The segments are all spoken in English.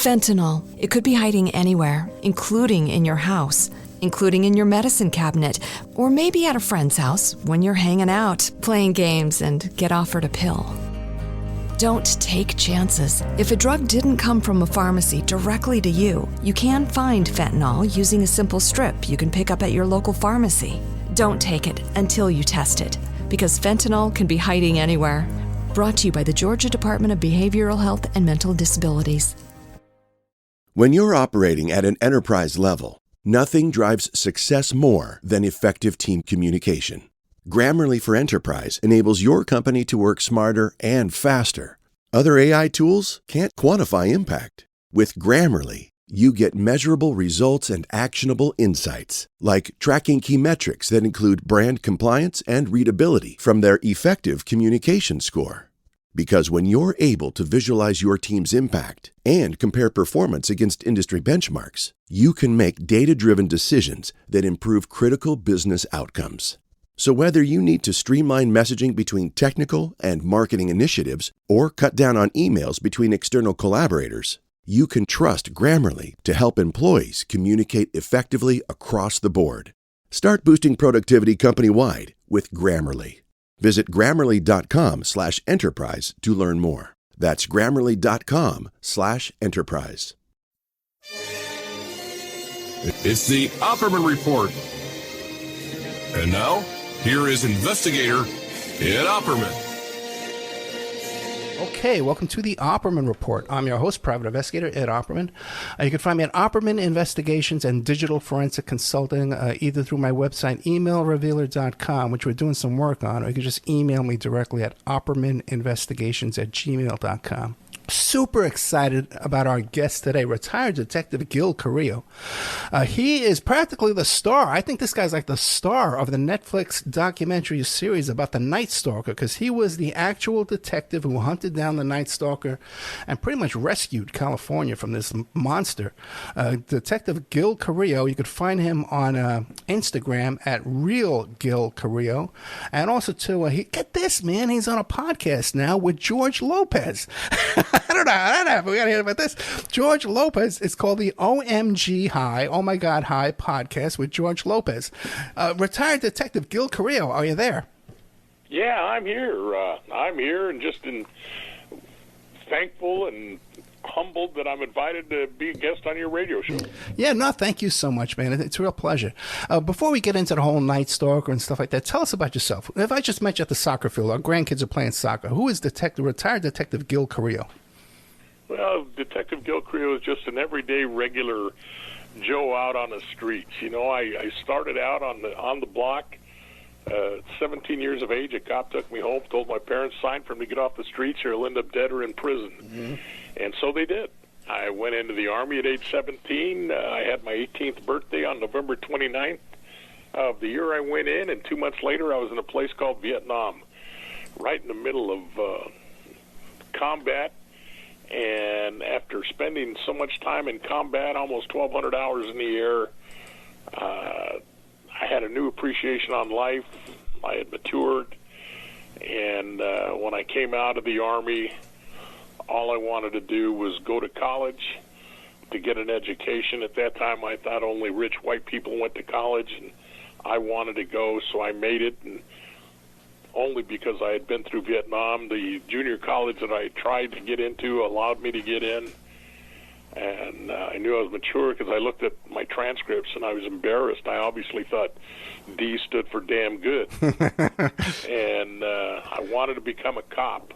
Fentanyl. It could be hiding anywhere, including in your house, including in your medicine cabinet, or maybe at a friend's house when you're hanging out, playing games, and get offered a pill. Don't take chances. If a drug didn't come from a pharmacy directly to you, you can find fentanyl using a simple strip you can pick up at your local pharmacy. Don't take it until you test it, because fentanyl can be hiding anywhere. Brought to you by the Georgia Department of Behavioral Health and Mental Disabilities. When you're operating at an enterprise level, nothing drives success more than effective team communication. Grammarly for Enterprise enables your company to work smarter and faster. Other AI tools can't quantify impact. With Grammarly, you get measurable results and actionable insights, like tracking key metrics that include brand compliance and readability from their effective communication score. Because when you're able to visualize your team's impact and compare performance against industry benchmarks, you can make data-driven decisions that improve critical business outcomes. So whether you need to streamline messaging between technical and marketing initiatives or cut down on emails between external collaborators, you can trust Grammarly to help employees communicate effectively across the board. Start boosting productivity company-wide with Grammarly. Visit Grammarly.com/enterprise to learn more. That's Grammarly.com/enterprise. It's the Opperman Report. And now, here is investigator Ed Opperman. Okay, welcome to the Opperman Report. I'm your host, private investigator Ed Opperman. You can find me at Opperman Investigations and Digital Forensic Consulting, either through my website, emailrevealer.com, which we're doing some work on, or you can just email me directly at oppermaninvestigations@gmail.com. Super excited about our guest today, retired Detective Gil Carrillo. He is practically the star. I think this guy's like the star of the Netflix documentary series about the Night Stalker, because he was the actual detective who hunted down the Night Stalker and pretty much rescued California from this monster. Detective Gil Carrillo, you could find him on Instagram at Real Gil Carrillo. And also, too, get this, man, he's on a podcast now with George Lopez. I don't know, but we got to hear about this. George Lopez, it's called the OMG High, Oh My God High podcast with George Lopez. Retired Detective Gil Carrillo, are you there? Yeah, I'm here. I'm here and just thankful and humbled that I'm invited to be a guest on your radio show. Yeah, no, thank you so much, man. It's a real pleasure. Before we get into the whole Night Stalker and stuff like that, tell us about yourself. If I just met you at the soccer field, our grandkids are playing soccer. Who is retired Detective Gil Carrillo? Well, Detective Gil Carrillo is just an everyday, regular Joe out on the streets. You know, I started out on the block. 17 years of age, a cop took me home, told my parents, sign for me to get off the streets or I'll end up dead or in prison. Mm-hmm. And so they did. I went into the Army at age 17. I had my 18th birthday on November 29th of the year I went in, and 2 months later I was in a place called Vietnam, right in the middle of combat. And after spending so much time in combat, almost 1,200 hours in the air, I had a new appreciation on life. I had matured. And when I came out of the Army, all I wanted to do was go to college to get an education. At that time, I thought only rich white people went to college, and I wanted to go, so I made it. And only because I had been through Vietnam, the junior college that I tried to get into allowed me to get in. And I knew I was mature because I looked at my transcripts and I was embarrassed. I obviously thought D stood for damn good. And I wanted to become a cop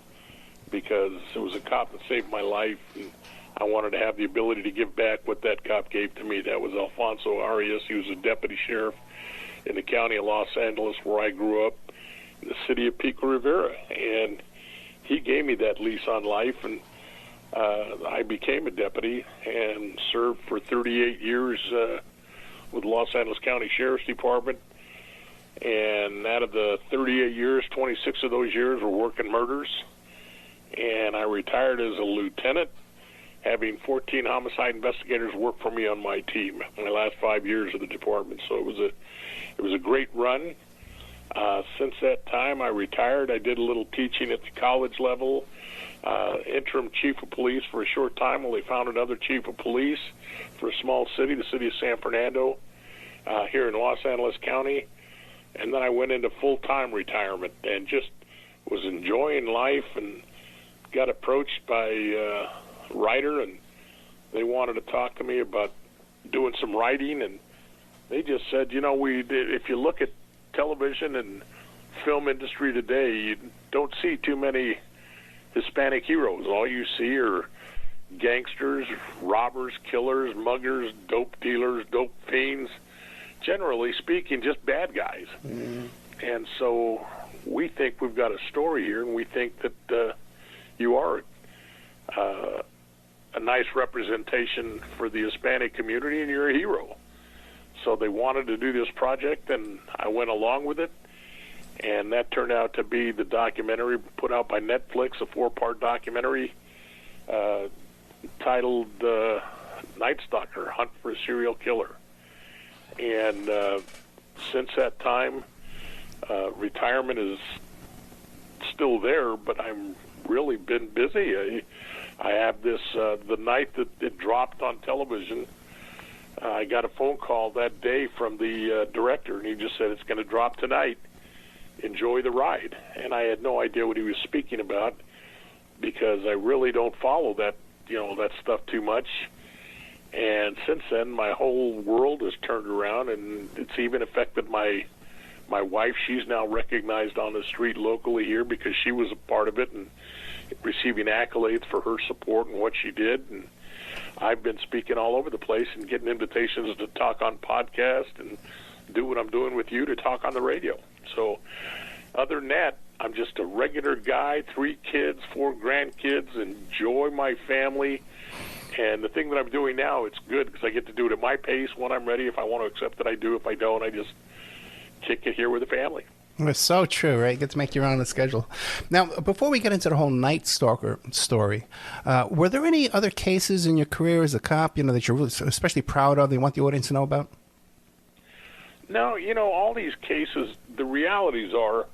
because it was a cop that saved my life. And I wanted to have the ability to give back what that cop gave to me. That was Alfonso Arias. He was a deputy sheriff in the county of Los Angeles where I grew up, in the city of Pico Rivera. And he gave me that lease on life, and I became a deputy and served for 38 years with Los Angeles County Sheriff's Department. And out of the 38 years, 26 of those years were working murders. And I retired as a lieutenant, having 14 homicide investigators work for me on my team my last 5 years of the department. So it was a great run. Since that time, I retired. I did a little teaching at the college level, interim chief of police for a short time while they found another chief of police for a small city, the city of San Fernando, here in Los Angeles County. And then I went into full-time retirement and just was enjoying life, and got approached by a writer, and they wanted to talk to me about doing some writing, and they just said, if you look at television and film industry today, you don't see too many Hispanic heroes. All you see are gangsters, robbers, killers, muggers, dope dealers, dope fiends, generally speaking, just bad guys. Mm-hmm. And so we think we've got a story here, and we think that you are a nice representation for the Hispanic community, and you're a hero. So they wanted to do this project, and I went along with it, and that turned out to be the documentary put out by Netflix, a 4-part documentary titled Night Stalker, Hunt for a Serial Killer. And since that time, retirement is still there, but I'm really been busy. I have this, the night that it dropped on television, I got a phone call that day from the director, and he just said, it's going to drop tonight. Enjoy the ride. And I had no idea what he was speaking about, because I really don't follow that, that stuff too much. And since then, my whole world has turned around, and it's even affected my wife. She's now recognized on the street locally here because she was a part of it and receiving accolades for her support and what she did. And I've been speaking all over the place and getting invitations to talk on podcasts and do what I'm doing with you, to talk on the radio. So other than that, I'm just a regular guy, 3 kids, 4 grandkids, enjoy my family. And the thing that I'm doing now, it's good because I get to do it at my pace when I'm ready. If I want to accept it, I do. If I don't, I just kick it here with the family. It's so true, right? You get to make your own schedule. Now, before we get into the whole Night Stalker story, were there any other cases in your career as a cop, that you're really especially proud of, that you want the audience to know about? No, all these cases, the realities are,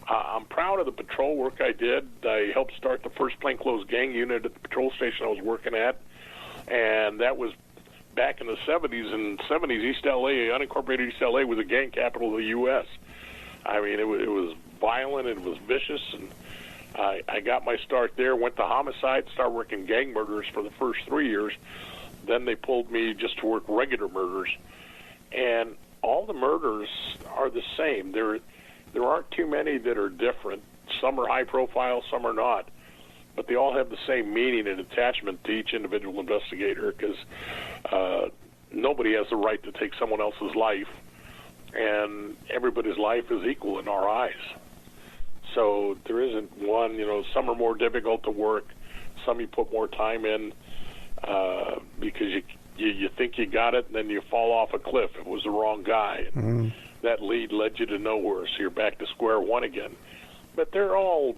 I'm proud of the patrol work I did. I helped start the first plainclothes gang unit at the patrol station I was working at, and that was back in the 70s. In the 70s, East L.A., unincorporated East L.A., was a gang capital of the U.S. I mean, it was violent, it was vicious, and I got my start there, went to homicide, started working gang murders for the first 3 years. Then they pulled me just to work regular murders. And all the murders are the same. There aren't too many that are different. Some are high profile, some are not. But they all have the same meaning and attachment to each individual investigator, because nobody has the right to take someone else's life, and everybody's life is equal in our eyes. So there isn't one, some are more difficult to work, some you put more time in because you think you got it, and then you fall off a cliff. It was the wrong guy. Mm-hmm. That lead led you to nowhere, so you're back to square one again. But they're all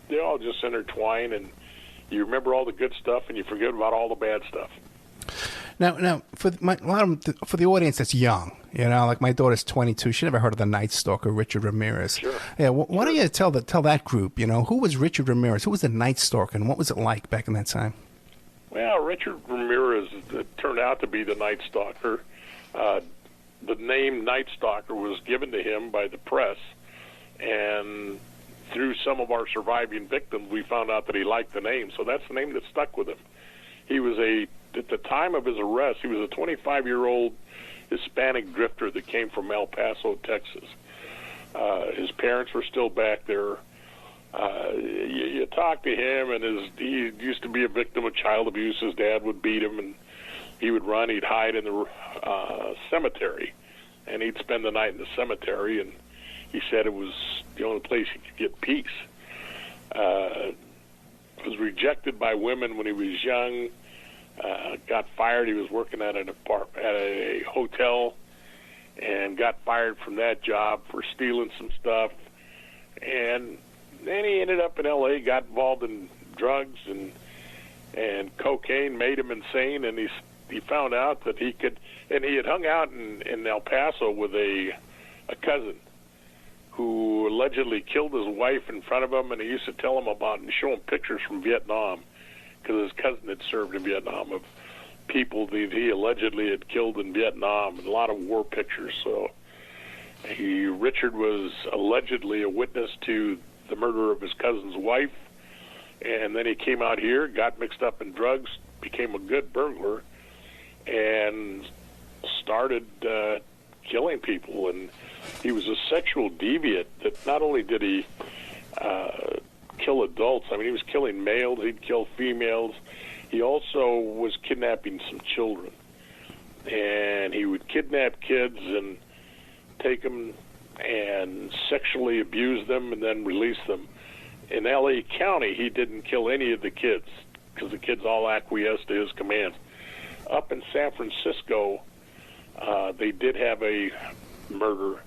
just intertwined, and you remember all the good stuff, and you forget about all the bad stuff. Now, for the audience that's young, like my daughter's 22, she never heard of the Night Stalker Richard Ramirez. Sure. Yeah, why don't you tell that group, who was Richard Ramirez, who was the Night Stalker, and what was it like back in that time? Well, Richard Ramirez turned out to be the Night Stalker. The name Night Stalker was given to him by the press, and through some of our surviving victims, we found out that he liked the name, so that's the name that stuck with him. He was at the time of his arrest, he was a 25-year-old Hispanic drifter that came from El Paso, Texas. His parents were still back there. You talk to him, and he used to be a victim of child abuse. His dad would beat him, and he would run. He'd hide in the cemetery, and he'd spend the night in the cemetery, and he said it was the only place he could get peace. Was rejected by women when he was young. Got fired. He was working at a hotel, and got fired from that job for stealing some stuff. And then he ended up in L.A., got involved in drugs and cocaine, made him insane, and he found out that he could, and he had hung out in El Paso with a cousin, who allegedly killed his wife in front of him, and he used to tell him about and show him pictures from Vietnam, because his cousin had served in Vietnam, of people that he allegedly had killed in Vietnam, and a lot of war pictures. So Richard was allegedly a witness to the murder of his cousin's wife, and then he came out here, got mixed up in drugs, became a good burglar, and started killing people. And he was a sexual deviant that not only did he kill adults, I mean, he was killing males, he'd kill females. He also was kidnapping some children. And he would kidnap kids and take them and sexually abuse them and then release them. In L.A. County, he didn't kill any of the kids because the kids all acquiesced to his commands. Up in San Francisco, they did have a murder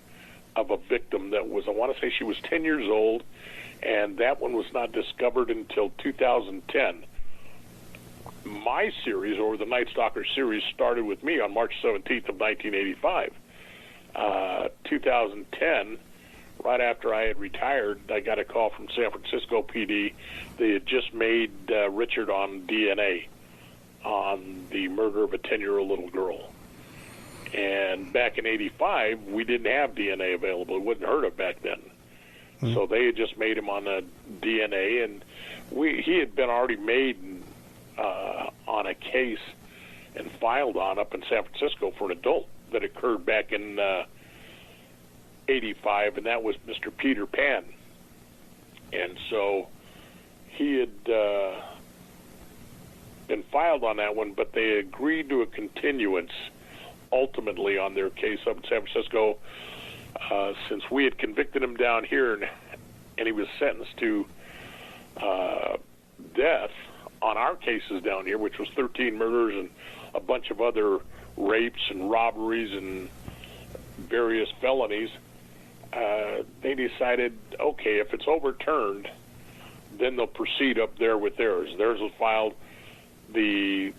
of a victim that was, I want to say she was 10 years old, and that one was not discovered until 2010. My series, or the Night Stalker series, started with me on March 17th of 1985. 2010, right after I had retired, I got a call from San Francisco PD. They had just made Richard on DNA on the murder of a 10-year-old little girl. And back in 85, we didn't have DNA available. It wasn't heard of back then. Mm-hmm. So they had just made him on the DNA, and he had been already made on a case and filed on up in San Francisco for an adult that occurred back in 85, and that was Mr. Peter Pan. And so he had been filed on that one, but they agreed to a continuance ultimately on their case up in San Francisco, since we had convicted him down here and he was sentenced to death on our cases down here, which was 13 murders and a bunch of other rapes and robberies and various felonies. They decided, okay, if it's overturned, then they'll proceed up there with theirs. Theirs was filed. The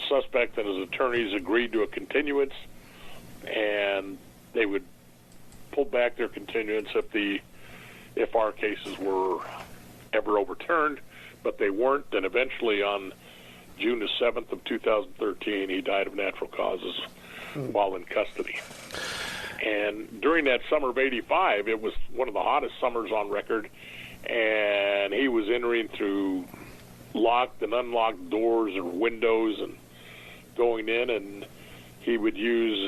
suspect and his attorneys agreed to a continuance, and they would pull back their continuance if our cases were ever overturned, but they weren't. Then eventually on June the 7th of 2013, he died of natural causes while in custody. And during that summer of 85, it was one of the hottest summers on record, and he was entering through locked and unlocked doors and windows and going in, and he would use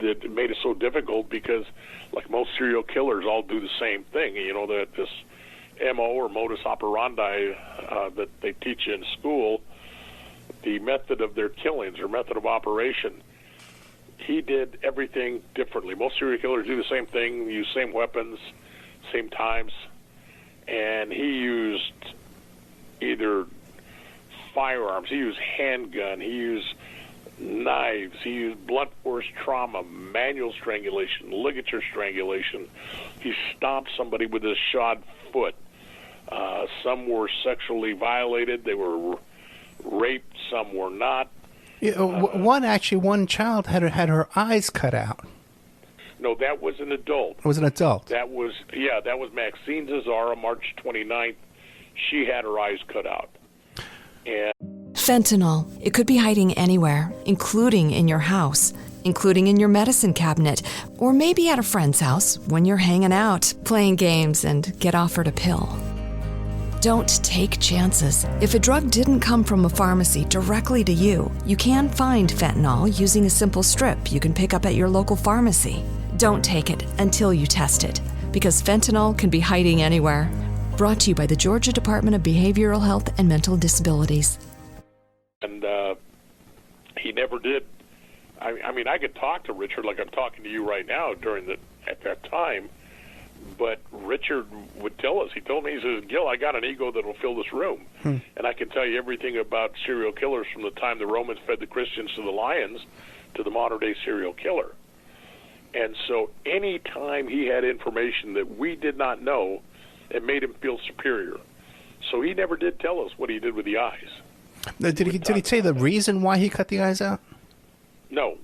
it made it so difficult because, like most serial killers, all do the same thing. You know, that this MO or modus operandi that they teach you in school, the method of their killings or method of operation. He did everything differently. Most serial killers do the same thing, use same weapons, same times, and he used either firearms, he used handgun, he used knives, he used blunt force trauma, manual strangulation, ligature strangulation. He stomped somebody with his shod foot. Some were sexually violated, they were raped, some were not. Yeah, one child had her eyes cut out. No, that was an adult. It was an adult. That was Maxine Zazara, March 29th. She had her eyes cut out. And Fentanyl. It could be hiding anywhere, including in your house, including in your medicine cabinet, or maybe at a friend's house when you're hanging out, playing games, and get offered a pill. Don't take chances. If a drug didn't come from a pharmacy directly to you, you can find fentanyl using a simple strip you can pick up at your local pharmacy. Don't take it until you test it, because fentanyl can be hiding anywhere. Brought to you by the Georgia Department of Behavioral Health and Mental Disabilities. And he never did. I mean, I could talk to Richard like I'm talking to you right now at that time, but Richard would tell us. He told me, he says, Gil, I got an ego that will fill this room. And I can tell you everything about serial killers from the time the Romans fed the Christians to the lions to the modern-day serial killer. And so any time he had information that we did not know, it made him feel superior. So he never did tell us what he did with the eyes. Did he say the reason why he cut the eyes out? No,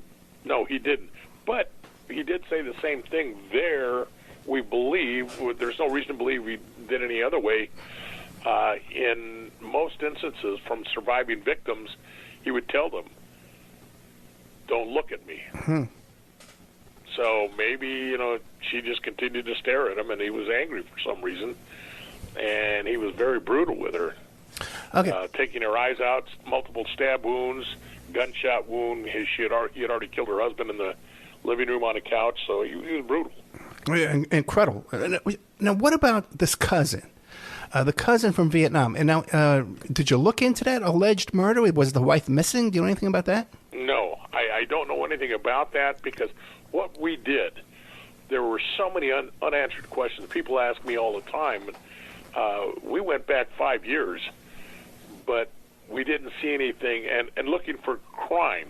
he didn't. But he did say the same thing there we believe, there's no reason to believe he did any other way. In most instances, from surviving victims, he would tell them, "Don't look at me." So maybe, she just continued to stare at him, and he was angry for some reason, and he was very brutal with her. Okay. Taking her eyes out, multiple stab wounds, gunshot wound. He had already killed her husband in the living room on a couch, so he was brutal. Incredible. Now, what about this cousin? The cousin from Vietnam. And now, did you look into that alleged murder? Was the wife missing? Do you know anything about that? No, I don't know anything about that, because what we did, there were so many unanswered questions. People ask me all the time. We went back 5 years, but we didn't see anything. And looking for crime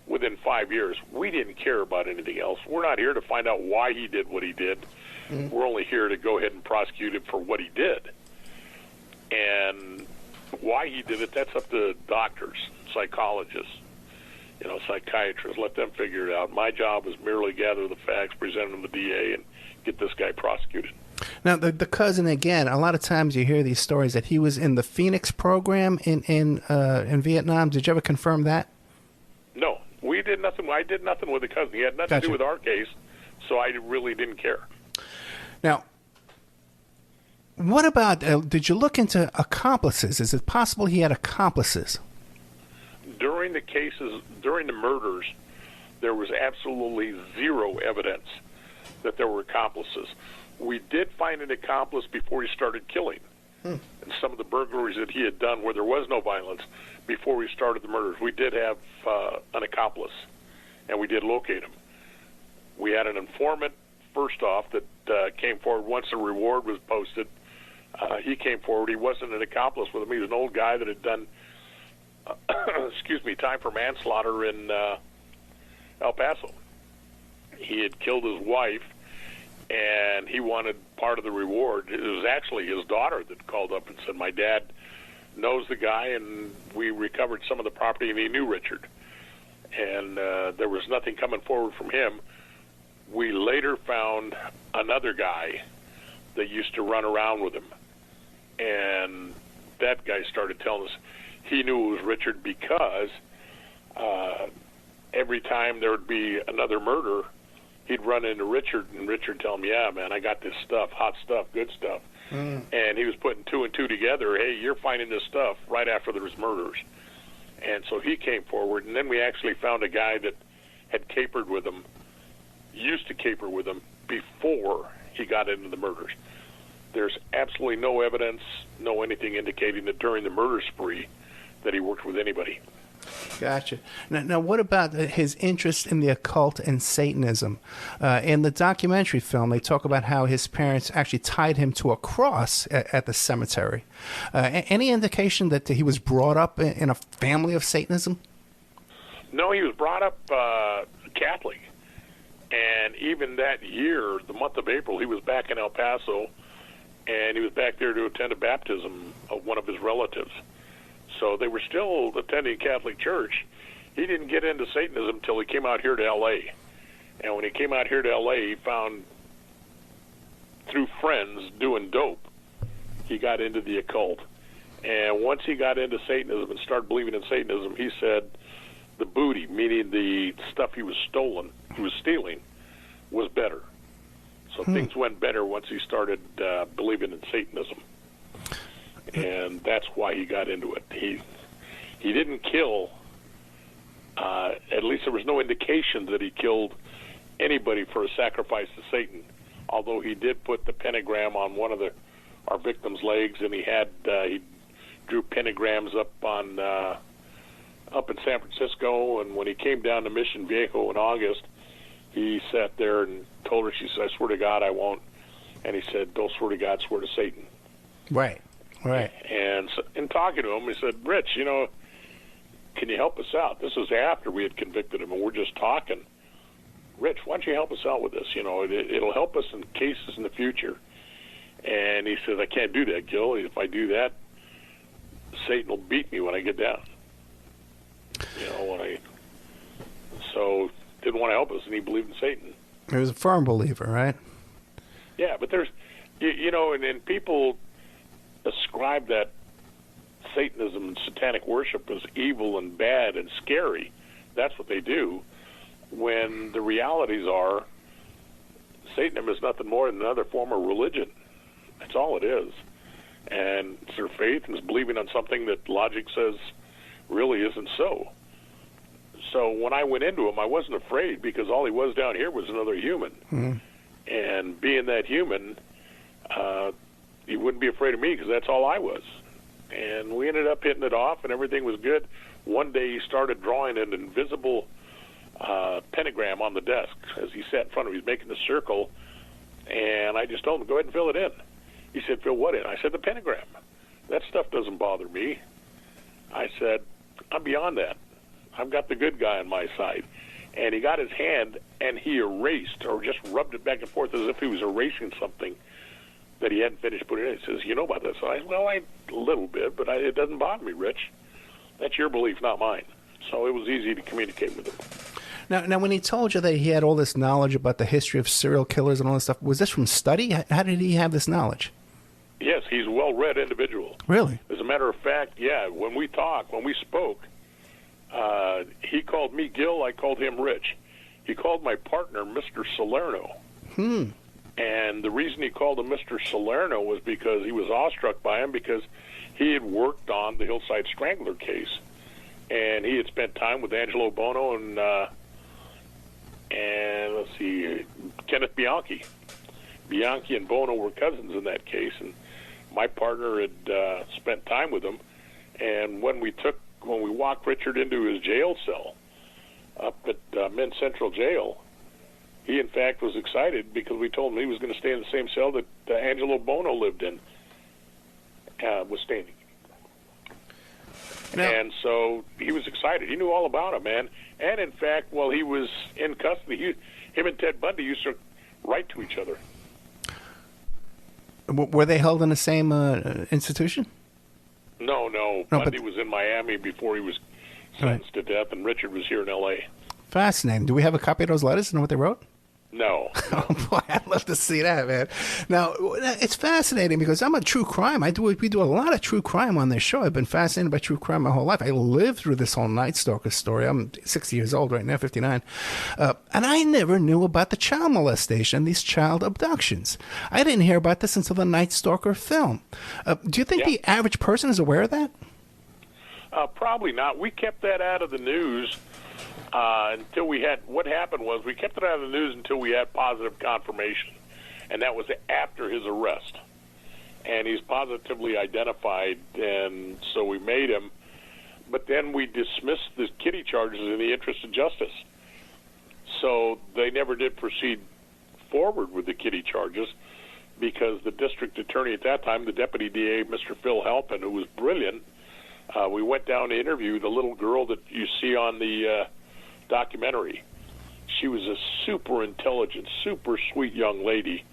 within 5 years, we didn't care about anything else. We're not here to find out why he did what he did. We're only here to go ahead and prosecute him for what he did. And why he did it, that's up to doctors, psychologists, psychiatrists. Let them figure it out. My job is merely gather the facts, present them to the DA, and get this guy prosecuted. Now, the cousin, again, a lot of times you hear these stories that he was in the Phoenix program in Vietnam. Did you ever confirm that? No, we did nothing. I did nothing with the cousin. He had nothing to do with our case, so I really didn't care. Now, what about, did you look into accomplices? Is it possible he had accomplices? During the murders, there was absolutely zero evidence that there were accomplices. We did find an accomplice before he started killing. And some of the burglaries that he had done where there was no violence before we started the murders, we did have an accomplice, and we did locate him. We had an informant, first off, that came forward once the reward was posted. He came forward. He wasn't an accomplice with him. He was an old guy that had done, time for manslaughter in El Paso. He had killed his wife, and he wanted part of the reward. It was actually his daughter that called up and said, "My dad knows the guy, and we recovered some of the property, and he knew Richard." And there was nothing coming forward from him. We later found another guy that used to run around with him, and that guy started telling us he knew it was Richard because every time there would be another murder, he'd run into Richard, and Richard tell him, "Yeah, man, I got this stuff, hot stuff, good stuff." And he was putting two and two together. "Hey, you're finding this stuff right after there was murders." And so he came forward, and then we actually found a guy that had capered with him, used to caper with him before he got into the murders. There's absolutely no evidence, no anything indicating that during the murder spree that he worked with anybody. Gotcha. Now, what about his interest in the occult and Satanism? In the documentary film, they talk about how his parents actually tied him to a cross at the cemetery. Any indication that he was brought up in a family of Satanism? No, he was brought up Catholic. And even that year, the month of April, he was back in El Paso, and he was back there to attend a baptism of one of his relatives. So they were still attending Catholic church. He didn't get into Satanism until he came out here to L.A. And when he came out here to L.A., he found, through friends doing dope, he got into the occult. And once he got into Satanism and started believing in Satanism, he said the booty, meaning the stuff he was stealing, was better. So things went better once he started believing in Satanism. And that's why he got into it. He didn't kill, at least there was no indication that he killed anybody for a sacrifice to Satan, although he did put the pentagram on one of our victims' legs, and he drew pentagrams up in San Francisco, and when he came down to Mission Viejo in August, he sat there and told her, she said, "I swear to God I won't." And he said, "Don't swear to God, swear to Satan." Right. And so, in talking to him, he said, "Rich, can you help us out?" This is after we had convicted him, and we're just talking. "Rich, why don't you help us out with this? It'll help us in cases in the future." And he says, "I can't do that, Gil. If I do that, Satan will beat me when I get down." So didn't want to help us, and he believed in Satan. He was a firm believer, right? Yeah, but there's, and people ascribe that Satanism and satanic worship as evil and bad and scary. That's what they do. When the realities are, Satanism is nothing more than another form of religion. That's all it is. And it's their faith and it's believing on something that logic says really isn't so. So when I went into him, I wasn't afraid because all he was down here was another human. Mm-hmm. And being that human, he wouldn't be afraid of me because that's all I was. And we ended up hitting it off and everything was good. One day he started drawing an invisible pentagram on the desk as he sat in front of me. He was making the circle, and I just told him, go ahead and fill it in. He said, fill what in? I said, the pentagram. That stuff doesn't bother me. I said, I'm beyond that. I've got the good guy on my side. And he got his hand, and he erased or just rubbed it back and forth as if he was erasing something that he hadn't finished putting in. He says, you know about this? A little bit, but it doesn't bother me, Rich. That's your belief, not mine. So it was easy to communicate with him. Now, when he told you that he had all this knowledge about the history of serial killers and all this stuff, was this from study? How did he have this knowledge? Yes, he's a well-read individual. Really? As a matter of fact, yeah, when we spoke, he called me Gil, I called him Rich. He called my partner Mr. Salerno. And the reason he called him Mr. Salerno was because he was awestruck by him because he had worked on the Hillside Strangler case. And he had spent time with Angelo Bono and let's see, Kenneth Bianchi. Bianchi and Bono were cousins in that case, and my partner had spent time with him. And when we walked Richard into his jail cell up at Men's Central Jail, he in fact was excited because we told him he was going to stay in the same cell that Angelo Bono lived in, was staying. And so he was excited. He knew all about him, man. And in fact, while he was in custody, him and Ted Bundy used to write to each other. Were they held in the same institution? No. Bundy was in Miami before he was sentenced to death, and Richard was here in L.A. Fascinating. Do we have a copy of those letters and know what they wrote? No. Oh, boy, I'd love to see that, man. Now, it's fascinating because I'm a true crime. We do a lot of true crime on this show. I've been fascinated by true crime my whole life. I lived through this whole Night Stalker story. I'm 60 years old right now, 59. And I never knew about the child molestation, these child abductions. I didn't hear about this until the Night Stalker film. Do you think the average person is aware of that? Probably not. We kept that out of the news. Until we had, what happened was we kept it out of the news until we had positive confirmation, and that was after his arrest. And he's positively identified, and so we made him. But then we dismissed the kitty charges in the interest of justice. So they never did proceed forward with the kitty charges because the district attorney at that time, the deputy DA, Mr. Phil Halpin, who was brilliant, we went down to interview the little girl that you see on the documentary. She was a super intelligent, super sweet young lady,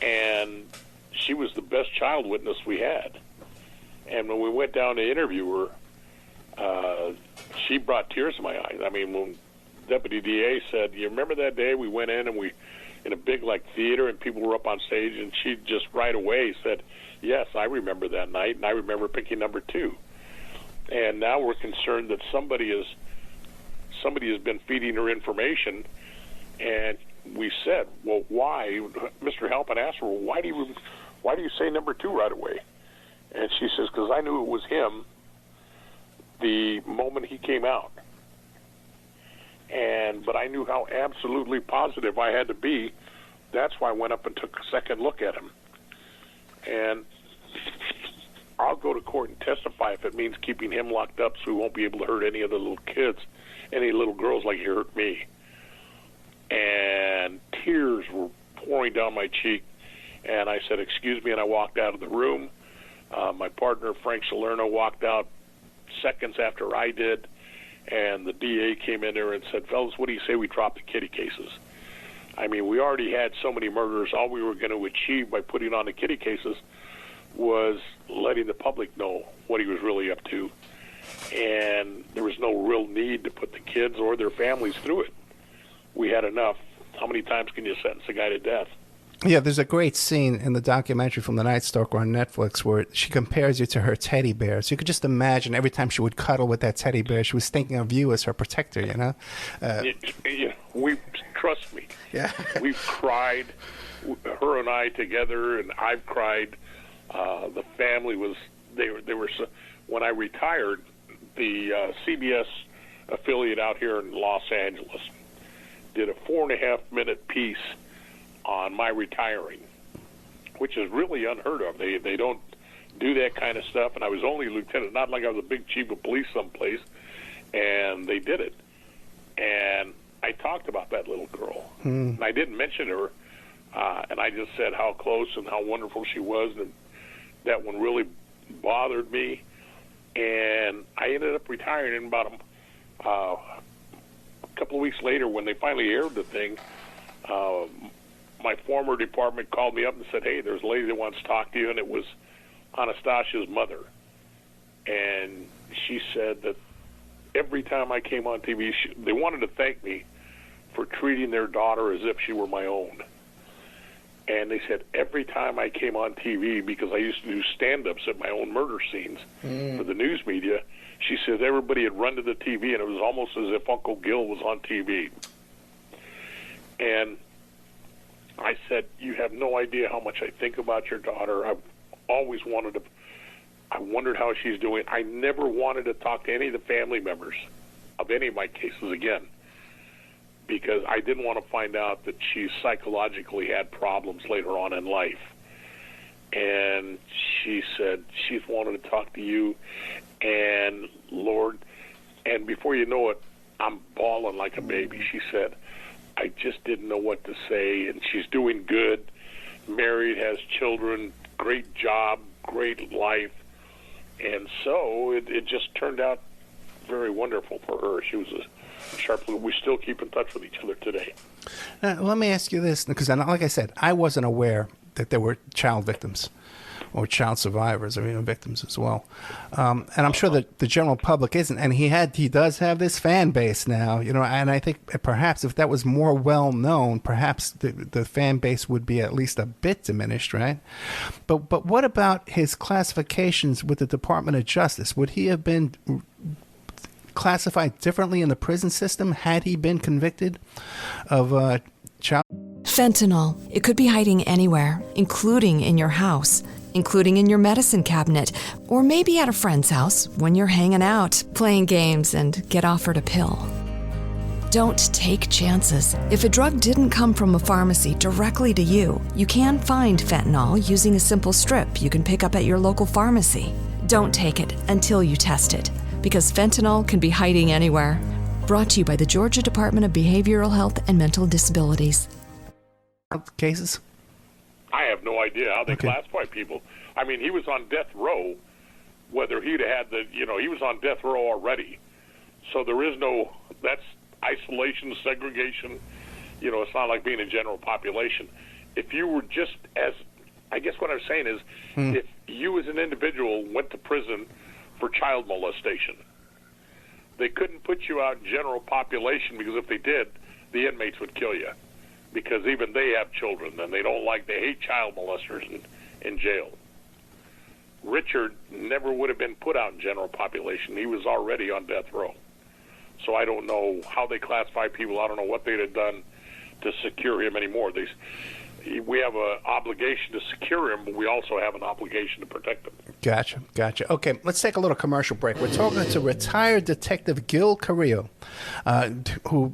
and she was the best child witness we had. And when we went down to interview her, she brought tears to my eyes. I mean, when Deputy DA said, you remember that day we went in and we in a big theater and people were up on stage, and she just right away said, yes, I remember that night, and I remember picking number 2. And now we're concerned that somebody has been feeding her information, and we said, well, why? Mr. Halpin asked her, well, why do you say number 2 right away? And she says, because I knew it was him the moment he came out. But I knew how absolutely positive I had to be. That's why I went up and took a second look at him. And I'll go to court and testify if it means keeping him locked up so he won't be able to hurt any of the little kids, any little girls like he hurt me. And tears were pouring down my cheek, and I said, excuse me, and I walked out of the room. My partner, Frank Salerno, walked out seconds after I did, and the DA came in there and said, fellas, what do you say we drop the kitty cases? I mean, we already had so many murders. All we were going to achieve by putting on the kitty cases was letting the public know what he was really up to. And there was no real need to put the kids or their families through it. We had enough how many times can you sentence a guy to death? Yeah, there's a great scene in the documentary from the Night Stalker on Netflix where she compares you to her teddy bear. So you could just imagine every time she would cuddle with that teddy bear, she was thinking of you as her protector, you know? Trust me. Yeah. We've cried, her and I together, and I've cried. The family was, they were when I retired, the CBS affiliate out here in Los Angeles did a 4.5-minute piece on my retiring, which is really unheard of. They don't do that kind of stuff, and I was only a lieutenant, not like I was a big chief of police someplace, and they did it. And I talked about that little girl, and I didn't mention her, and I just said how close and how wonderful she was, and that one really bothered me, and I ended up retiring. And about a couple of weeks later, when they finally aired the thing, my former department called me up and said, hey, there's a lady that wants to talk to you, and it was Anastasia's mother. And she said that every time I came on TV, they wanted to thank me for treating their daughter as if she were my own. And they said every time I came on TV, because I used to do stand-ups at my own murder scenes for the news media, she said everybody had run to the TV, and it was almost as if Uncle Gil was on TV. And I said, you have no idea how much I think about your daughter. I've always wanted to, I wondered how she's doing. I never wanted to talk to any of the family members of any of my cases again, because I didn't want to find out that she psychologically had problems later on in life. And she said she's wanted to talk to you, and Lord, and before you know it, I'm bawling like a baby. She said, I just didn't know what to say, and she's doing good, married, has children, great job, great life. And so it just turned out very wonderful for her. She was a sharp little. We still keep in touch with each other today. Now, let me ask you this, because like I said, I wasn't aware that there were child victims or child survivors or even victims as well. And I'm sure that the general public isn't. And he does have this fan base now, you know, and I think perhaps if that was more well known, perhaps the fan base would be at least a bit diminished, right? But what about his classifications with the Department of Justice? Would he have been classified differently in the prison system had he been convicted of child? Fentanyl. It could be hiding anywhere, including in your house, including in your medicine cabinet, or maybe at a friend's house when you're hanging out, playing games, and get offered a pill. Don't take chances. If a drug didn't come from a pharmacy directly to you, you can find fentanyl using a simple strip you can pick up at your local pharmacy. Don't take it until you test it, because fentanyl can be hiding anywhere. Brought to you by the Georgia Department of Behavioral Health and Mental Disabilities. Cases? I have no idea how they classify people. I mean, he was on death row, whether he'd had he was on death row already. So there is no, that's isolation, segregation. You know, it's not like being a general population. If you were just I guess what I'm saying is, if you as an individual went to prison for child molestation, they couldn't put you out in general population, because if they did, the inmates would kill you. Because even they have children, and they hate child molesters in jail. Richard never would have been put out in general population. He was already on death row. So I don't know how they classify people. I don't know what they'd have done to secure him anymore. We have an obligation to secure him, but we also have an obligation to protect him. Gotcha. Okay, let's take a little commercial break. We're talking to retired Detective Gil Carrillo, who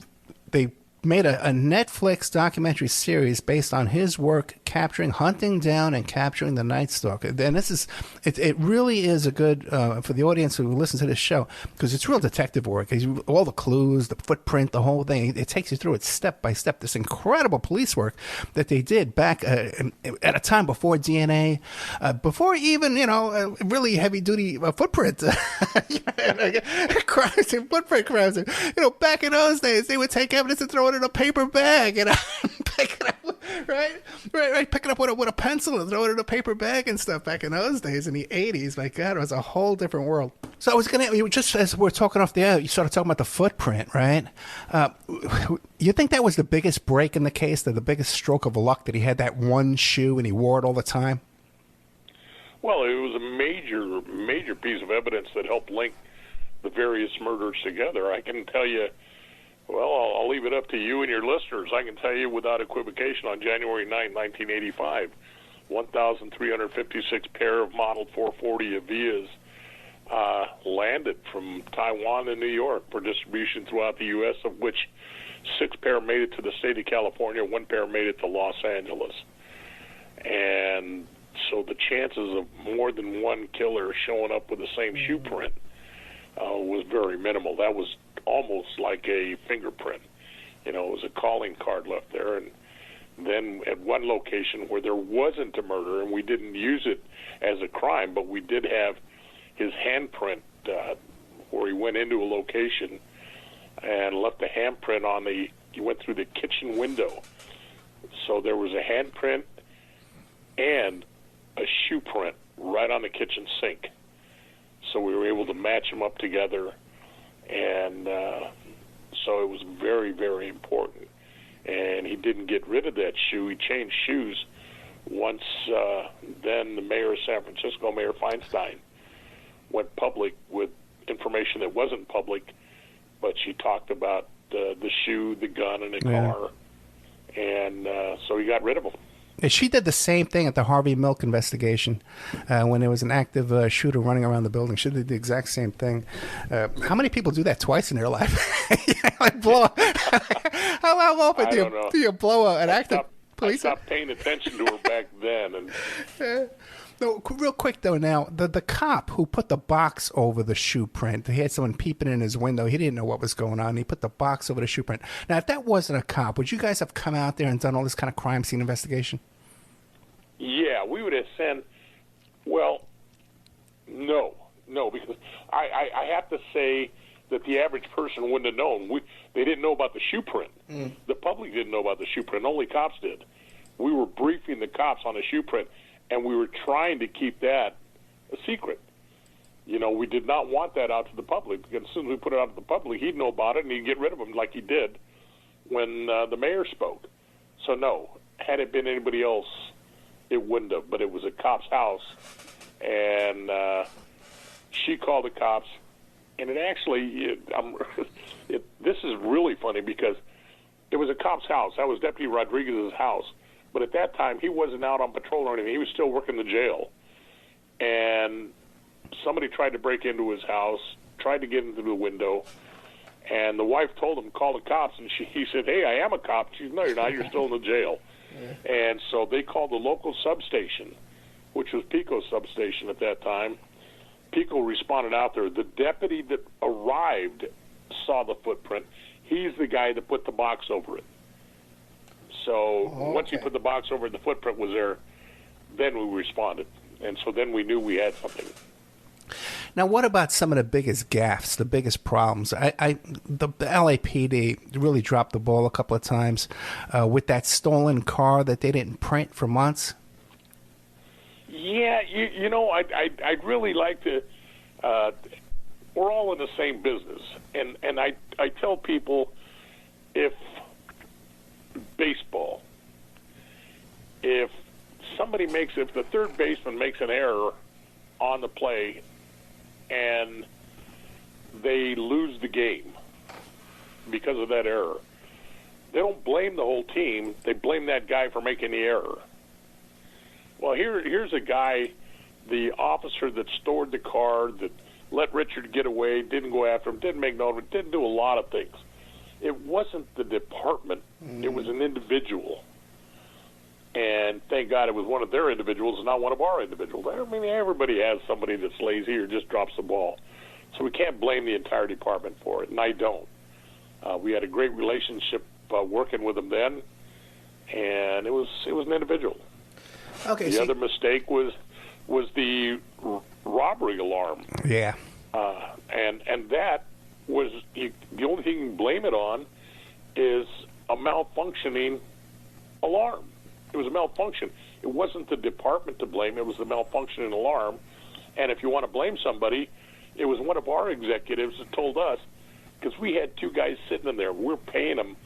they made a Netflix documentary series based on his work hunting down and capturing the Night Stalker. And it really is a good, for the audience who listens to this show, because it's real detective work. All the clues, the footprint, the whole thing, it takes you through it step by step. This incredible police work that they did back at a time before DNA, before even, really heavy duty footprint crimes and footprint crimes. Back in those days, they would take evidence and throw it in a paper bag and pick it up right. Picking up with a pencil and throwing it in a paper bag and stuff back in those days in the 80s. My God, it was a whole different world. So I was just as we're talking off the air, you started talking about the footprint, right? You think that was the biggest break in the case, the biggest stroke of luck that he had that one shoe and he wore it all the time? Well, it was a major piece of evidence that helped link the various murders together. I can tell you, well, I'll leave it up to you and your listeners. I can tell you without equivocation, on January 9, 1985, 1,356 pair of Model 440 Avias landed from Taiwan to New York for distribution throughout the U.S., of which 6 pair made it to the state of California, 1 pair made it to Los Angeles. And so the chances of more than one killer showing up with the same shoe print was very minimal. That was almost like a fingerprint. It was a calling card left there. And then at one location where there wasn't a murder, and we didn't use it as a crime, but we did have his handprint where he went into a location and left a handprint he went through the kitchen window. So there was a handprint and a shoe print right on the kitchen sink. So we were able to match them up together, and so it was very, very important. And he didn't get rid of that shoe. He changed shoes once then the mayor of San Francisco, Mayor Feinstein, went public with information that wasn't public, but she talked about the shoe, the gun, and the car, and so he got rid of them. She did the same thing at the Harvey Milk investigation when there was an active shooter running around the building. She did the exact same thing. How many people do that twice in their life? How often do you blow an active police? I stopped paying attention to her back then. And No, real quick, though, now, the cop who put the box over the shoe print, he had someone peeping in his window. He didn't know what was going on. He put the box over the shoe print. Now, if that wasn't a cop, would you guys have come out there and done all this kind of crime scene investigation? Yeah, we would have sent, well, no, because I have to say that the average person wouldn't have known. They didn't know about the shoe print. The public didn't know about the shoe print. Only cops did. We were briefing the cops on the shoe print, and we were trying to keep that a secret. We did not want that out to the public, because as soon as we put it out to the public, he'd know about it, and he'd get rid of them like he did when the mayor spoke. So, no, had it been anybody else, it wouldn't have. But it was a cop's house, and she called the cops, and it actually, this is really funny because it was a cop's house. That was Deputy Rodriguez's house. But at that time, he wasn't out on patrol or anything. He was still working the jail. And somebody tried to break into his house, tried to get into the window, and the wife told him, call the cops. And he said, hey, I am a cop. She said, no, you're not. You're still in the jail. And so they called the local substation, which was Pico's substation at that time. Pico responded out there. The deputy that arrived saw the footprint. He's the guy that put the box over it. So once he put the box over it, the footprint was there, then we responded. And so then we knew we had something. Now, what about some of the biggest gaffes, the biggest problems? The LAPD really dropped the ball a couple of times with that stolen car that they didn't print for months. Yeah, I'd really like to. We're all in the same business, and I tell people, if baseball, if the third baseman makes an error on the play and they lose the game because of that error, they don't blame the whole team. They blame that guy for making the error. Well, here's a guy, the officer that stored the car, that let Richard get away, didn't go after him, didn't make note of it, didn't do a lot of things. It wasn't the department. It was an individual. And thank God it was one of their individuals and not one of our individuals. I mean, everybody has somebody that's lazy or just drops the ball. So we can't blame the entire department for it, and I don't. We had a great relationship working with them then, and it was an individual. Okay. The other mistake was the robbery alarm. Yeah. And that was the only thing you can blame it on is a malfunctioning alarm. It was a malfunction. It wasn't the department to blame. It was the malfunctioning alarm. And if you want to blame somebody, it was one of our executives that told us, because we had two guys sitting in there. We're paying them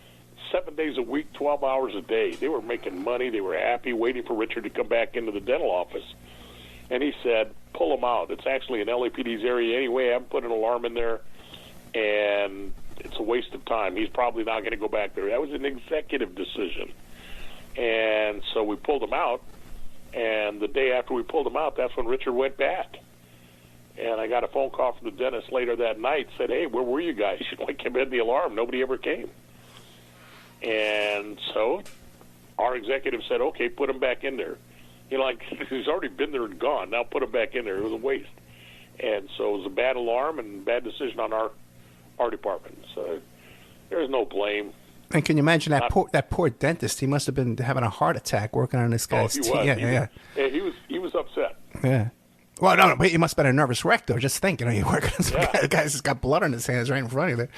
7 days a week, 12 hours a day. They were making money. They were happy, waiting for Richard to come back into the dental office. And he said, pull them out. It's actually in LAPD's area anyway. I haven't put an alarm in there, and it's a waste of time. He's probably not going to go back there. That was an executive decision. And so we pulled him out, and the day after we pulled him out, that's when Richard went back. And I got a phone call from the dentist later that night, said, hey, where were you guys? I came in the alarm. Nobody ever came. And so our executive said, okay, put him back in there. You know, like, he's already been there and gone. Now put him back in there. It was a waste. And so it was a bad alarm and bad decision on our department. So there's no blame. And can you imagine that poor dentist? He must have been having a heart attack working on this guy's teeth. Yeah, he was upset. Yeah. Well, no, but he must have been a nervous wreck, though. Just think, you work on some guy, the guy's just got blood on his hands right in front of you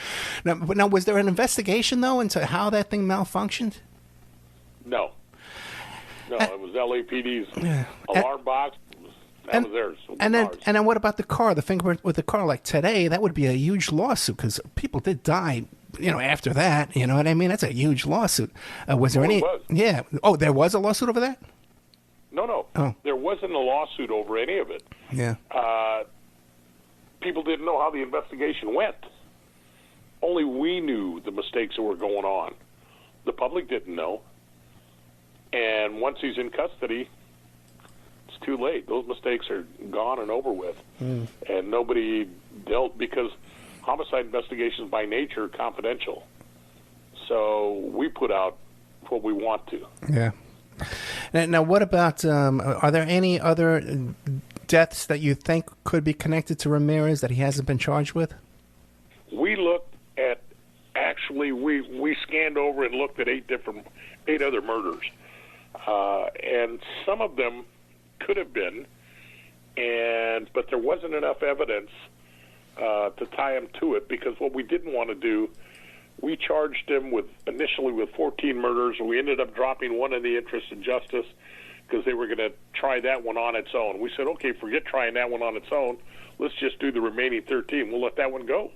there. Now, was there an investigation, though, into how that thing malfunctioned? No, it was LAPD's alarm box. That was theirs. And then what about the car? The fingerprint with the car, like today, that would be a huge lawsuit because people did die. After that, you know what I mean? That's a huge lawsuit. Was there any? Was. Yeah. Oh, there was a lawsuit over that? No. Oh. There wasn't a lawsuit over any of it. Yeah. People didn't know how the investigation went. Only we knew the mistakes that were going on. The public didn't know. And once he's in custody, it's too late. Those mistakes are gone and over with. And nobody dealt, because homicide investigations by nature are confidential. So we put out what we want to. Yeah. Now, what about, are there any other deaths that you think could be connected to Ramirez that he hasn't been charged with? We looked at, actually, we scanned over and looked at eight other murders. And some of them could have been, but there wasn't enough evidence to tie him to it, because what we didn't want to do, we charged him initially with 14 murders, and we ended up dropping one in the interest of justice because they were going to try that one on its own. We said, okay, forget trying that one on its own. Let's just do the remaining 13. We'll let that one go.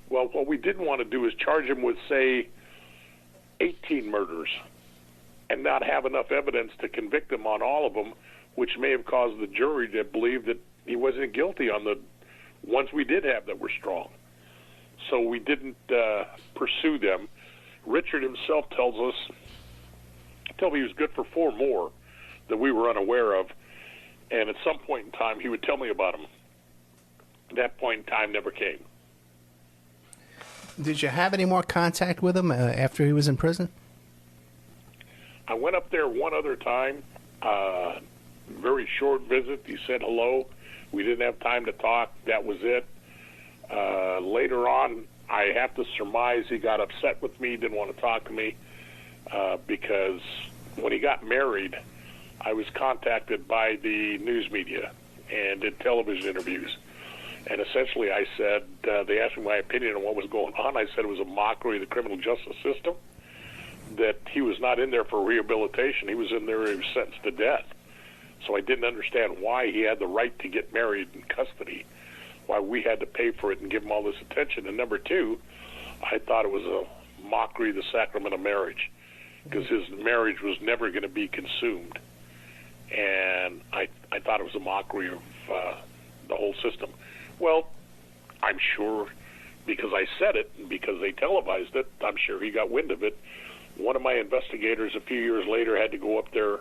Well, what we didn't want to do is charge him with, say, 18 murders and not have enough evidence to convict him on all of them, which may have caused the jury to believe that he wasn't guilty on the ones we did have that were strong. So we didn't pursue them. Richard himself tells me he was good for 4 more that we were unaware of, and at some point in time he would tell me about them. That point in time never came. Did you have any more contact with him after he was in prison? I went up there one other time, very short visit. He said hello. We didn't have time to talk. That was it. Later on, I have to surmise he got upset with me, didn't want to talk to me, because when he got married, I was contacted by the news media and did television interviews. And essentially I said, they asked me my opinion on what was going on. I said it was a mockery of the criminal justice system, that he was not in there for rehabilitation. He was in there, he was sentenced to death. So I didn't understand why he had the right to get married in custody, why we had to pay for it and give him all this attention. And number two, I thought it was a mockery of the sacrament of marriage, because his marriage was never going to be consumed. And I thought it was a mockery of the whole system. Well, I'm sure, because I said it and because they televised it, I'm sure he got wind of it. One of my investigators a few years later had to go up there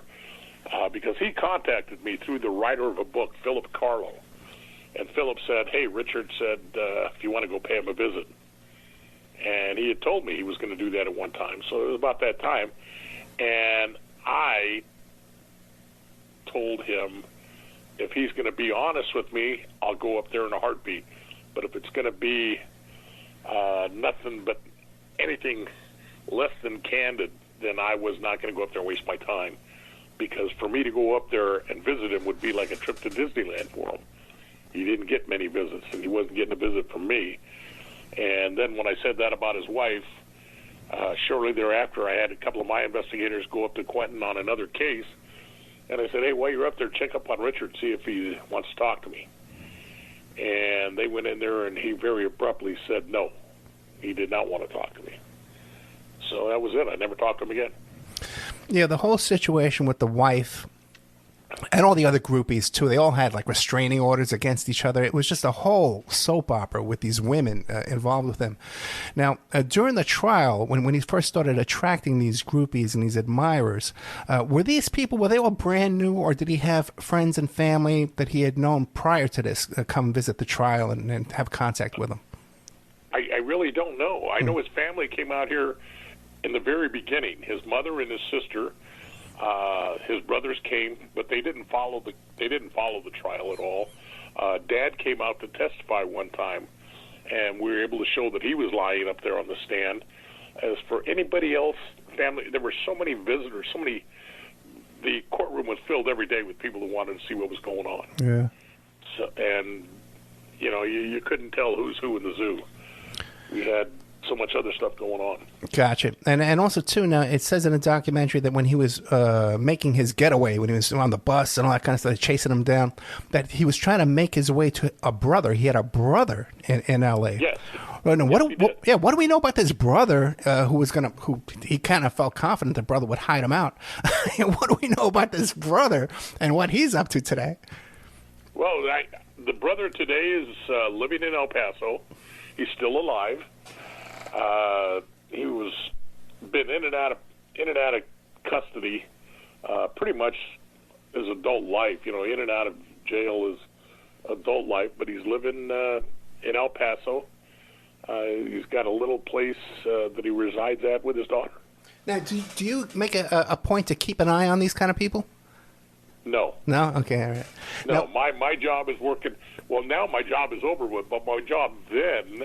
because he contacted me through the writer of a book, Philip Carrillo. And Philip said, hey, Richard said, if you want to go pay him a visit. And he had told me he was going to do that at one time. So it was about that time. And I told him, if he's going to be honest with me, I'll go up there in a heartbeat. But if it's going to be nothing but anything less than candid, then I was not going to go up there and waste my time. Because for me to go up there and visit him would be like a trip to Disneyland for him. He didn't get many visits, and he wasn't getting a visit from me. And then when I said that about his wife, Shortly thereafter, I had a couple of my investigators go up to Quentin on another case, and I said, hey, while you're up there, check up on Richard, see if he wants to talk to me. And they went in there, and he very abruptly said no. He did not want to talk to me. So that was it. I never talked to him again. Yeah, the whole situation with the wife and all the other groupies, too, they all had, like, restraining orders against each other. It was just a whole soap opera with these women involved with him. Now, during the trial, when he first started attracting these groupies and these admirers, were these people, were they all brand new, or did he have friends and family that he had known prior to this come visit the trial and have contact with them? I really don't know. I know his family came out here in the very beginning. His mother and his sister. His brothers came, but they didn't follow the trial at all. Dad came out to testify one time, and we were able to show that he was lying up there on the stand. As for anybody else, family, there were so many visitors, the courtroom was filled every day with people who wanted to see what was going on. Yeah. So, and you couldn't tell who's who in the zoo. We had so much other stuff going on. Gotcha. And also, too, now it says in a documentary that when he was making his getaway, when he was on the bus and all that kind of stuff, chasing him down, that he was trying to make his way to a brother. He had a brother in L.A. Yes. What do we know about this brother who he kind of felt confident the brother would hide him out? What do we know about this brother and what he's up to today? Well, the brother today is living in El Paso. He's still alive. He was been in and out of custody pretty much his adult life. In and out of jail is adult life, but he's living in El Paso. He's got a little place that he resides at with his daughter. Now, do you make a point to keep an eye on these kind of people? No. No? Okay, all right. No, my job is working. Well, now my job is over with, but my job then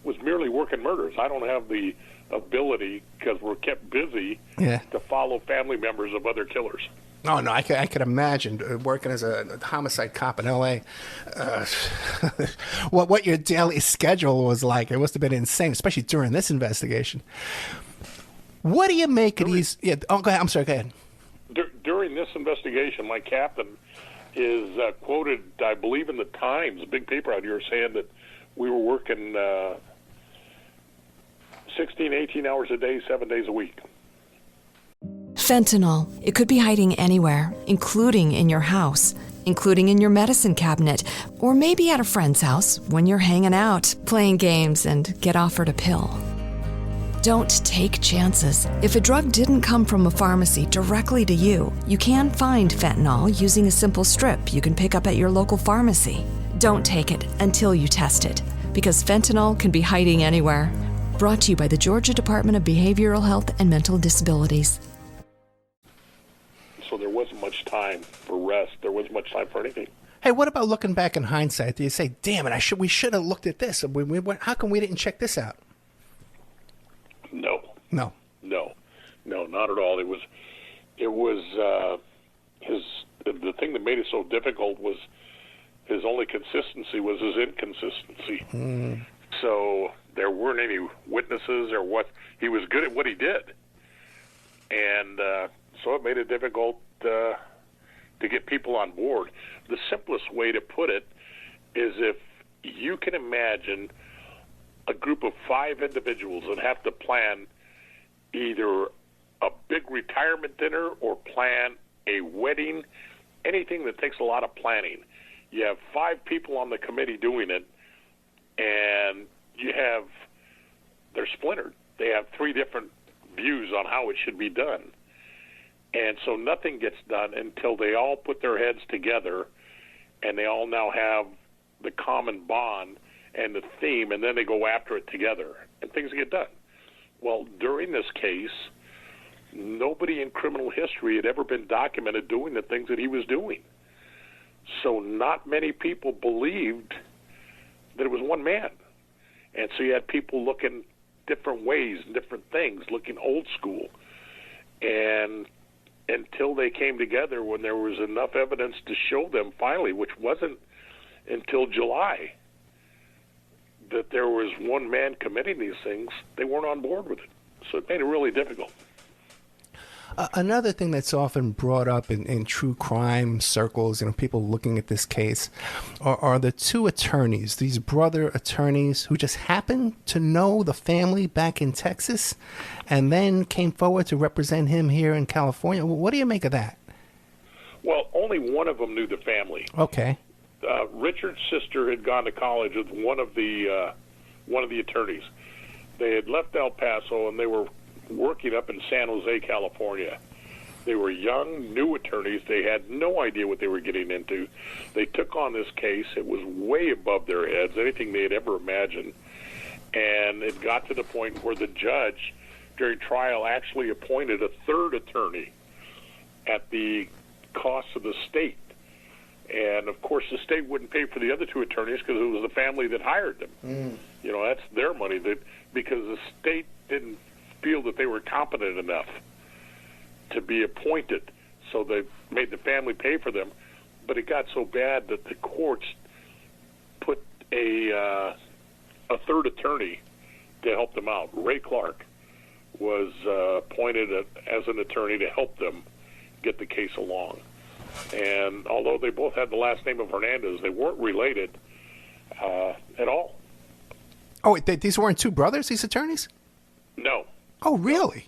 was merely working murders. I don't have the ability, because we're kept busy, to follow family members of other killers. Oh, no, I could imagine working as a homicide cop in L.A. What your daily schedule was like. It must have been insane, especially during this investigation. What do you make of these? Yeah. Oh, go ahead. I'm sorry. Go ahead. During this investigation, my captain is quoted, I believe, in the Times, a big paper out here, saying that we were working 16, 18 hours a day, 7 days a week. Fentanyl. It could be hiding anywhere, including in your house, including in your medicine cabinet, or maybe at a friend's house when you're hanging out, playing games, and get offered a pill. Don't take chances. If a drug didn't come from a pharmacy directly to you, you can find fentanyl using a simple strip you can pick up at your local pharmacy. Don't take it until you test it, because fentanyl can be hiding anywhere. Brought to you by the Georgia Department of Behavioral Health and Mental Disabilities. So there wasn't much time for rest. There wasn't much time for anything. Hey, what about looking back in hindsight? Do you say, damn it, we should have looked at this? How come we didn't check this out? No, not at all. The thing that made it so difficult was his only consistency was his inconsistency. So there weren't any witnesses or what. He was good at what he did, and so it made it difficult to get people on board. The simplest way to put it is, if you can imagine a group of 5 individuals that have to plan either a big retirement dinner or plan a wedding, anything that takes a lot of planning. You have 5 people on the committee doing it, and they're splintered. They have 3 different views on how it should be done. And so nothing gets done until they all put their heads together, and they all now have the common bond and the theme, and then they go after it together, and things get done. Well, during this case, nobody in criminal history had ever been documented doing the things that he was doing. So not many people believed that it was one man. And so you had people looking different ways and different things, looking old school. And until they came together, when there was enough evidence to show them finally, which wasn't until July, that there was one man committing these things, they weren't on board with it. So it made it really difficult. Another thing that's often brought up in true crime circles, people looking at this case, are the two attorneys, these brother attorneys who just happened to know the family back in Texas and then came forward to represent him here in California. What do you make of that? Well, only one of them knew the family. Okay. Richard's sister had gone to college with one of the attorneys. They had left El Paso and they were working up in San Jose, California. They were young, new attorneys. They had no idea what they were getting into. They took on this case. It was way above their heads, anything they had ever imagined. And it got to the point where the judge, during trial, actually appointed a third attorney at the cost of the state. And, of course, the state wouldn't pay for the other two attorneys because it was the family that hired them. That's their money, because the state didn't feel that they were competent enough to be appointed, so they made the family pay for them. But it got so bad that the courts put a third attorney to help them out. Ray Clark was appointed as an attorney to help them get the case along. And although they both had the last name of Hernandez, they weren't related at all. Oh, these weren't two brothers, these attorneys? No. Oh, really?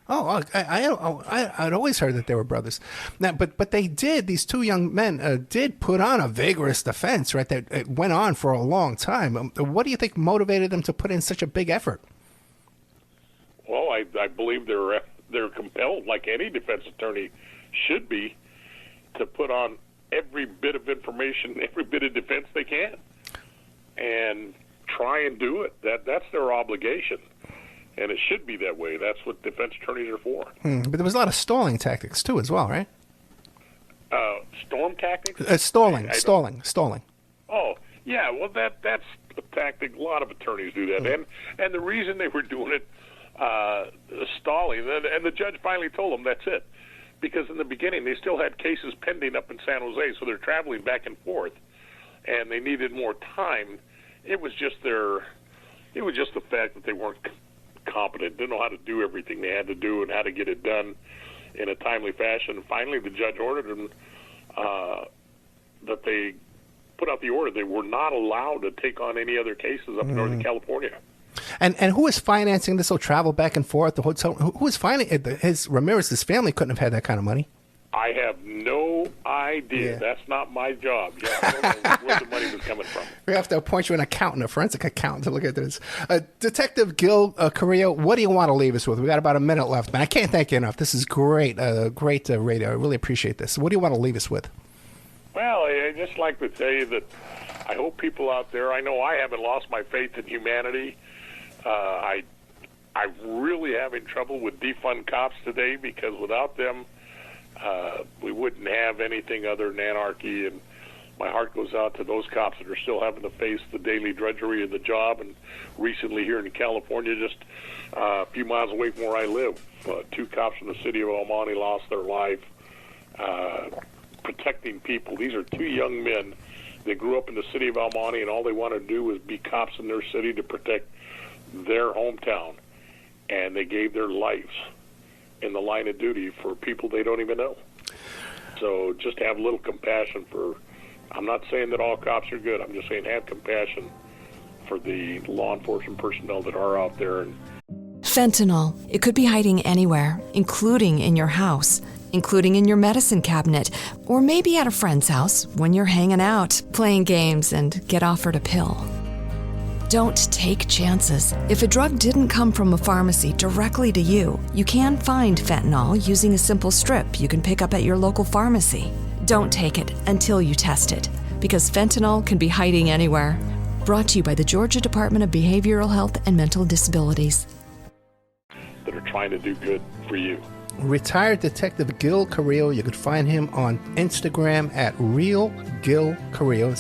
Oh, I'd always heard that they were brothers. Now, but they did. These two young men did put on a vigorous defense, right? That it went on for a long time. What do you think motivated them to put in such a big effort? Well, I believe they're compelled, like any defense attorney should be, to put on every bit of information, every bit of defense they can, and try and do it. That's their obligation. And it should be that way. That's what defense attorneys are for. But there was a lot of stalling tactics, too, as well, right? Storm tactics? Stalling. Oh, yeah. Well, that's a tactic. A lot of attorneys do that. And the reason they were doing it, stalling, and the judge finally told them that's it. Because in the beginning, they still had cases pending up in San Jose, so they're traveling back and forth, and they needed more time. It was just the fact that they weren't competent, didn't know how to do everything they had to do and how to get it done in a timely fashion. And finally, the judge ordered them that they put out the order. They were not allowed to take on any other cases up in Northern California. And who is financing this whole travel back and forth? The hotel. Who is financing? Ramirez's family couldn't have had that kind of money. I have no idea. Yeah. That's not my job. Yeah, I don't know where the money was coming from. We have to appoint you an accountant, a forensic accountant, to look at this. Detective Gil Carrillo, what do you want to leave us with? We got about a minute left, man. I can't thank you enough. This is great, great radio. I really appreciate this. What do you want to leave us with? Well, I just like to tell you that I hope people out there, I know I haven't lost my faith in humanity. I'm really having trouble with defund cops today because without them, we wouldn't have anything other than anarchy, and my heart goes out to those cops that are still having to face the daily drudgery of the job. And recently here in California, just a few miles away from where I live, two cops from the city of El Monte lost their life protecting people. These are two young men that grew up in the city of El Monte, and all they wanted to do was be cops in their city to protect their hometown, and they gave their lives in the line of duty for people they don't even know. So just have a little compassion for, I'm not saying that all cops are good, I'm just saying have compassion for the law enforcement personnel that are out there. Fentanyl. It could be hiding anywhere, including in your house, including in your medicine cabinet, or maybe at a friend's house when you're hanging out, playing games, and get offered a pill. Don't take chances. If a drug didn't come from a pharmacy directly to you, you can find fentanyl using a simple strip you can pick up at your local pharmacy. Don't take it until you test it, because fentanyl can be hiding anywhere. Brought to you by the Georgia Department of Behavioral Health and Mental Disabilities. That are trying to do good for you. Retired Detective Gil Carrillo. You could find him on Instagram at Real Gil Carrillo,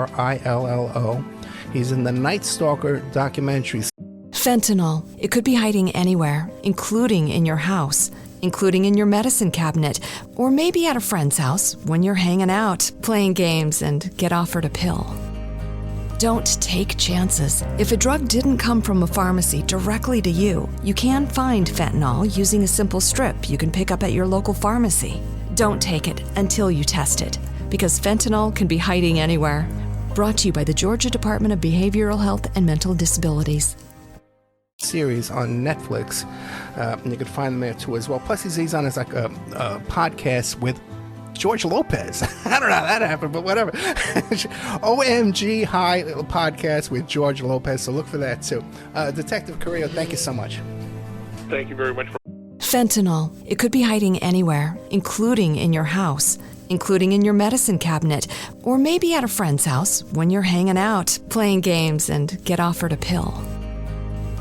Carrillo. He's in the Night Stalker documentaries. Fentanyl. It could be hiding anywhere, including in your house, including in your medicine cabinet, or maybe at a friend's house when you're hanging out, playing games, and get offered a pill. Don't take chances. If a drug didn't come from a pharmacy directly to you, you can find fentanyl using a simple strip you can pick up at your local pharmacy. Don't take it until you test it, because fentanyl can be hiding anywhere. Brought to you by the Georgia Department of Behavioral Health and Mental Disabilities. Series on Netflix, and you can find them there too as well. Plus, he's on his like a podcast with George Lopez. I don't know how that happened, but whatever. OMG High podcast with George Lopez. So look for that too. Detective Carrillo, thank you so much. Thank you very much. Fentanyl. It could be hiding anywhere, including in your house, including in your medicine cabinet, or maybe at a friend's house when you're hanging out, playing games, and get offered a pill.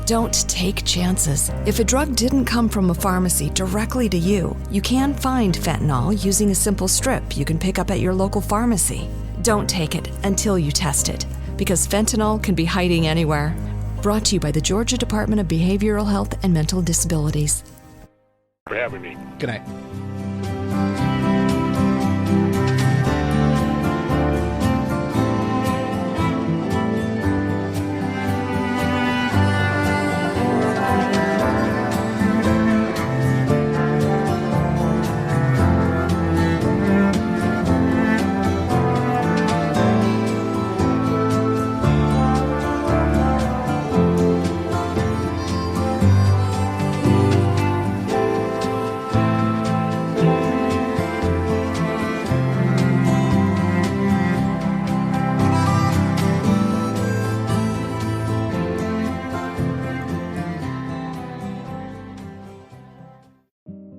Don't take chances. If a drug didn't come from a pharmacy directly to you, you can find fentanyl using a simple strip you can pick up at your local pharmacy. Don't take it until you test it, because fentanyl can be hiding anywhere. Brought to you by the Georgia Department of Behavioral Health and Mental Disabilities. For having me. Good night.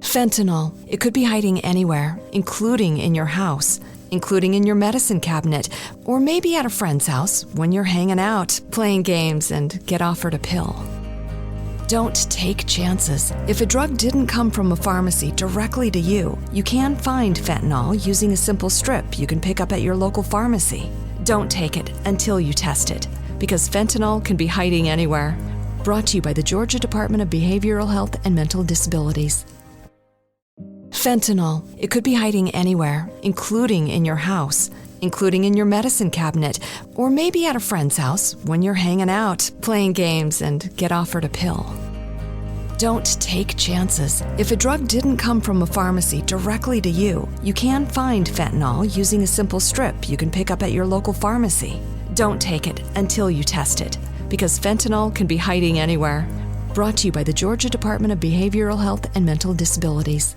Fentanyl. It could be hiding anywhere, including in your house, including in your medicine cabinet, or maybe at a friend's house when you're hanging out, playing games, and get offered a pill. Don't take chances. If a drug didn't come from a pharmacy directly to you, you can find fentanyl using a simple strip you can pick up at your local pharmacy. Don't take it until you test it, because fentanyl can be hiding anywhere. Brought to you by the Georgia Department of Behavioral Health and Mental Disabilities. Fentanyl. It could be hiding anywhere, including in your house, including in your medicine cabinet, or maybe at a friend's house when you're hanging out, playing games, and get offered a pill. Don't take chances. If a drug didn't come from a pharmacy directly to you, you can find fentanyl using a simple strip you can pick up at your local pharmacy. Don't take it until you test it, because fentanyl can be hiding anywhere. Brought to you by the Georgia Department of Behavioral Health and Mental Disabilities.